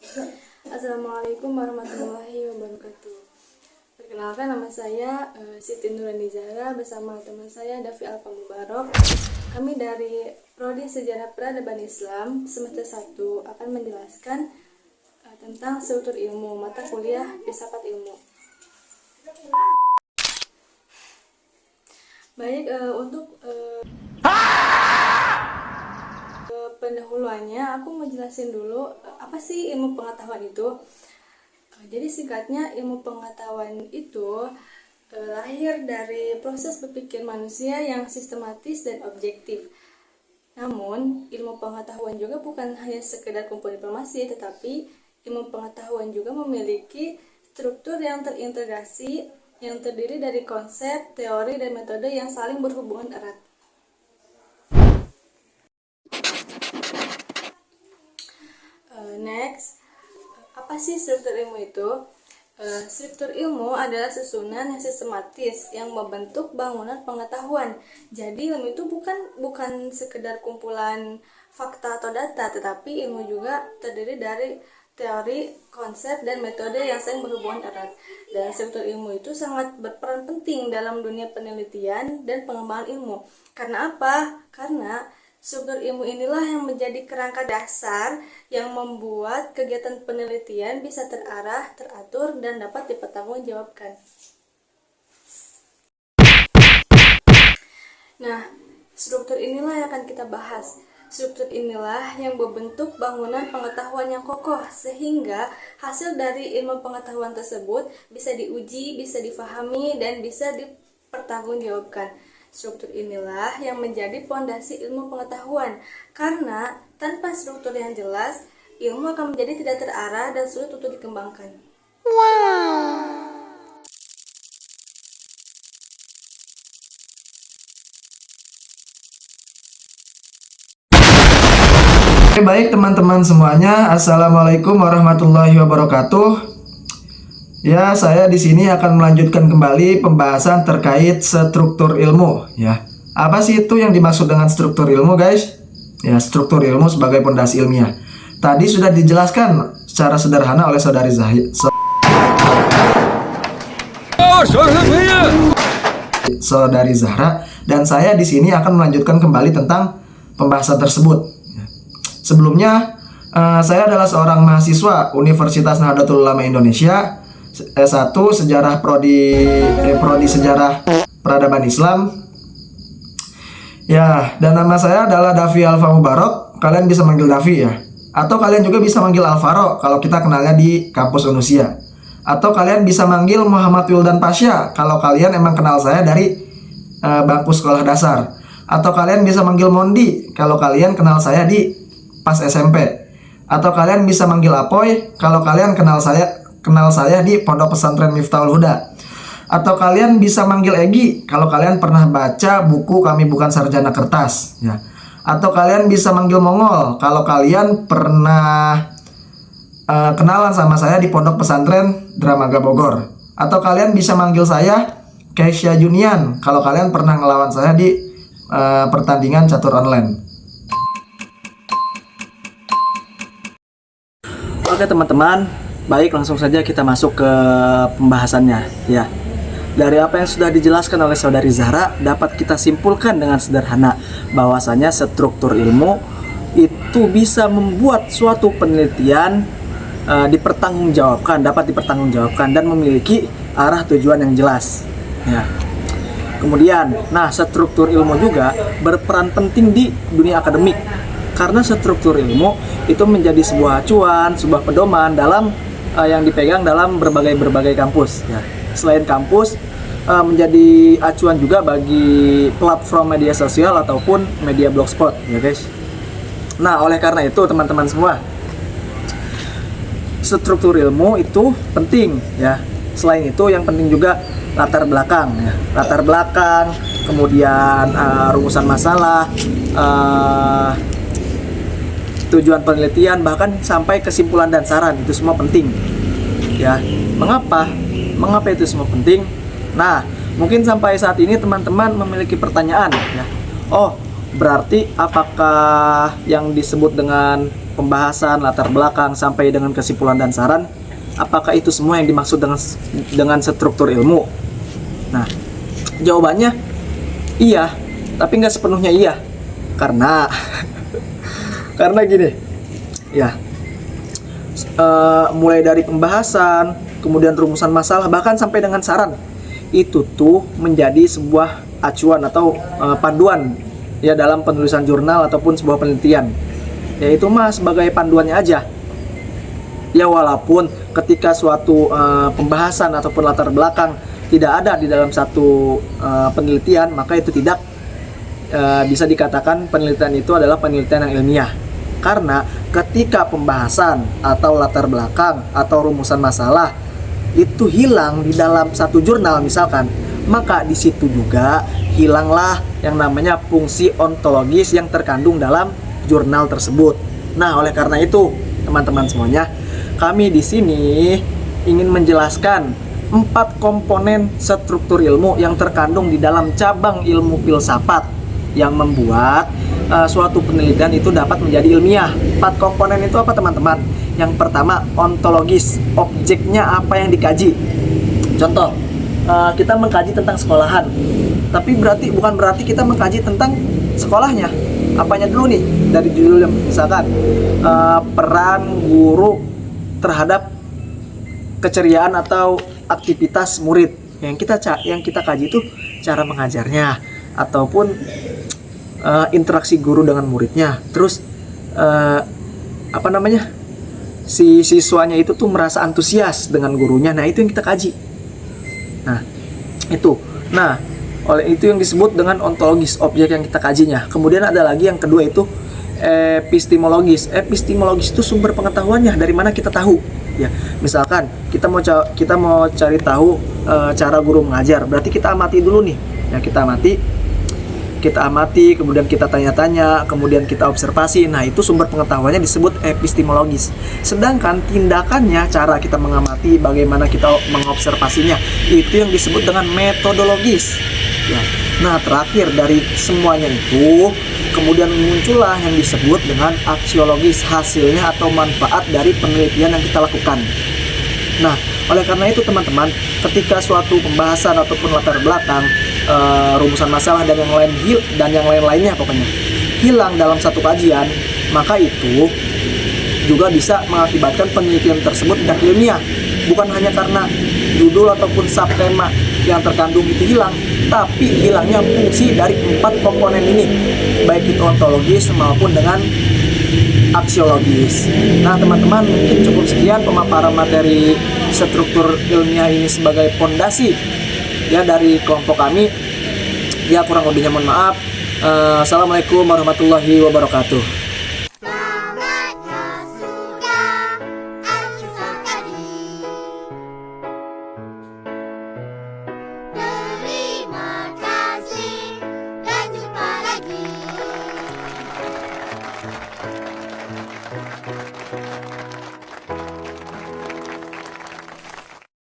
Assalamualaikum warahmatullahi wabarakatuh. Perkenalkan, nama saya Siti Nurani Zahra bersama teman saya Davi Alfa Mubarok. Kami dari Prodi Sejarah Peradaban Islam semester 1 akan menjelaskan tentang struktur ilmu mata kuliah Filsafat Ilmu. Baik, untuk pendahuluannya aku mau jelasin dulu apa sih ilmu pengetahuan itu. Jadi singkatnya, ilmu pengetahuan itu lahir dari proses berpikir manusia yang sistematis dan objektif. Namun, ilmu pengetahuan juga bukan hanya sekedar kumpul informasi, tetapi ilmu pengetahuan juga memiliki struktur yang terintegrasi yang terdiri dari konsep, teori, dan metode yang saling berhubungan erat. Next, apa sih struktur ilmu itu? Struktur ilmu adalah susunan yang sistematis yang membentuk bangunan pengetahuan. Jadi ilmu itu bukan sekedar kumpulan fakta atau data, tetapi ilmu juga terdiri dari teori, konsep, dan metode yang saling berhubungan erat. Dan struktur ilmu itu sangat berperan penting dalam dunia penelitian dan pengembangan ilmu. Karena apa? Karena struktur ilmu inilah yang menjadi kerangka dasar yang membuat kegiatan penelitian bisa terarah, teratur, dan dapat dipertanggungjawabkan. Nah, struktur inilah yang akan kita bahas. Struktur inilah yang membentuk bangunan pengetahuan yang kokoh, sehingga hasil dari ilmu pengetahuan tersebut bisa diuji, bisa difahami, dan bisa dipertanggungjawabkan. Struktur inilah yang menjadi pondasi ilmu pengetahuan, karena tanpa struktur yang jelas, ilmu akan menjadi tidak terarah dan sulit untuk dikembangkan. Oke, baik teman-teman semuanya, Assalamualaikum warahmatullahi wabarakatuh. Ya, saya di sini akan melanjutkan kembali pembahasan terkait struktur ilmu. Ya, apa sih itu yang dimaksud dengan struktur ilmu, guys? Ya, struktur ilmu sebagai pondasi ilmiah. Tadi sudah dijelaskan secara sederhana oleh saudari Zahra, dan saya di sini akan melanjutkan kembali tentang pembahasan tersebut. Sebelumnya, saya adalah seorang mahasiswa Universitas Nahdlatul Ulama Indonesia, S1 Sejarah Prodi Sejarah Peradaban Islam. Ya, dan nama saya adalah Davi Alfa Mubarok. Kalian bisa manggil Davi ya. Atau kalian juga bisa manggil Alvaro kalau kita kenalnya di kampus Unusia. Atau kalian bisa manggil Muhammad Wildan Pasha kalau kalian emang kenal saya dari bangku sekolah dasar. Atau kalian bisa manggil Mondi kalau kalian kenal saya di pas SMP. Atau kalian bisa manggil Apoy kalau kalian kenal saya di Pondok Pesantren Miftahul Huda. Atau kalian bisa manggil Egi kalau kalian pernah baca buku Kami Bukan Sarjana Kertas ya. Atau kalian bisa manggil Mongol kalau kalian pernah kenalan sama saya di Pondok Pesantren Dramaga Bogor. Atau kalian bisa manggil saya Keisha Junian kalau kalian pernah ngelawan saya di pertandingan catur online. Oke teman-teman, baik, langsung saja kita masuk ke pembahasannya ya. Dari apa yang sudah dijelaskan oleh saudari Zahra, dapat kita simpulkan dengan sederhana bahwasanya struktur ilmu itu bisa membuat suatu penelitian dapat dipertanggungjawabkan dan memiliki arah tujuan yang jelas ya. Kemudian, struktur ilmu juga berperan penting di dunia akademik, karena struktur ilmu itu menjadi sebuah acuan, sebuah pedoman dalam yang dipegang dalam berbagai kampus ya. Selain kampus, menjadi acuan juga bagi platform media sosial ataupun media blogspot ya guys. Nah, oleh karena itu teman-teman semua, struktur ilmu itu penting ya. Selain itu yang penting juga latar belakang ya. Latar belakang, kemudian rumusan masalah, tujuan penelitian, bahkan sampai kesimpulan dan saran, itu semua penting ya. Mengapa itu semua penting? Nah, mungkin sampai saat ini teman-teman memiliki pertanyaan ya. Oh, Berarti apakah yang disebut dengan pembahasan, latar belakang, sampai dengan kesimpulan dan saran, apakah itu semua yang dimaksud dengan struktur ilmu? Nah, jawabannya iya, tapi nggak sepenuhnya iya. Karena karena gini, ya, mulai dari pembahasan, kemudian rumusan masalah, bahkan sampai dengan saran, itu tuh menjadi sebuah acuan atau panduan ya dalam penulisan jurnal ataupun sebuah penelitian. Yaitu mah sebagai panduannya aja. Ya, walaupun ketika suatu pembahasan ataupun latar belakang tidak ada di dalam satu penelitian, maka itu tidak bisa dikatakan penelitian itu adalah penelitian yang ilmiah. Karena ketika pembahasan atau latar belakang atau rumusan masalah itu hilang di dalam satu jurnal misalkan, maka di situ juga hilanglah yang namanya fungsi ontologis yang terkandung dalam jurnal tersebut. Nah, oleh karena itu, teman-teman semuanya, kami di sini ingin menjelaskan 4 komponen struktur ilmu yang terkandung di dalam cabang ilmu filsafat yang membuat suatu penelitian itu dapat menjadi ilmiah. 4 komponen itu apa, teman-teman? Yang pertama, ontologis, objeknya apa yang dikaji. Contoh, kita mengkaji tentang sekolahan, tapi bukan berarti kita mengkaji tentang sekolahnya. Apanya dulu nih dari judulnya, misalkan peran guru terhadap keceriaan atau aktivitas murid. Yang kita kaji itu cara mengajarnya ataupun interaksi guru dengan muridnya. Terus si siswanya itu tuh merasa antusias dengan gurunya. Nah, itu yang kita kaji. Nah, itu. Nah, oleh itu yang disebut dengan ontologis, objek yang kita kajinya. Kemudian ada lagi yang kedua, itu epistemologis. Epistemologis itu sumber pengetahuannya, dari mana kita tahu. Ya, misalkan kita mau cari tahu cara guru mengajar, berarti kita amati dulu nih. Ya, kita amati, kemudian kita tanya-tanya, kemudian kita observasi. Nah, itu sumber pengetahuannya disebut epistemologis. Sedangkan tindakannya, cara kita mengamati, bagaimana kita mengobservasinya, itu yang disebut dengan metodologis. Ya. Nah, terakhir dari semuanya itu, kemudian muncullah yang disebut dengan aksiologis, hasilnya atau manfaat dari penelitian yang kita lakukan. Nah, oleh karena itu, teman-teman, ketika suatu pembahasan ataupun latar belakang, rumusan masalah dan yang lain-lainnya pokoknya hilang dalam satu kajian, maka itu juga bisa mengakibatkan penelitian tersebut tidak ilmiah. Bukan hanya karena judul ataupun subtema yang terkandung itu hilang, tapi hilangnya fungsi dari 4 komponen ini, baik itu ontologis maupun dengan aksiologis. Nah, teman-teman, mungkin cukup sekian pemaparan materi struktur ilmiah ini sebagai fondasi ya dari kelompok kami. Ya, kurang lebihnya mohon maaf. Assalamualaikum warahmatullahi wabarakatuh.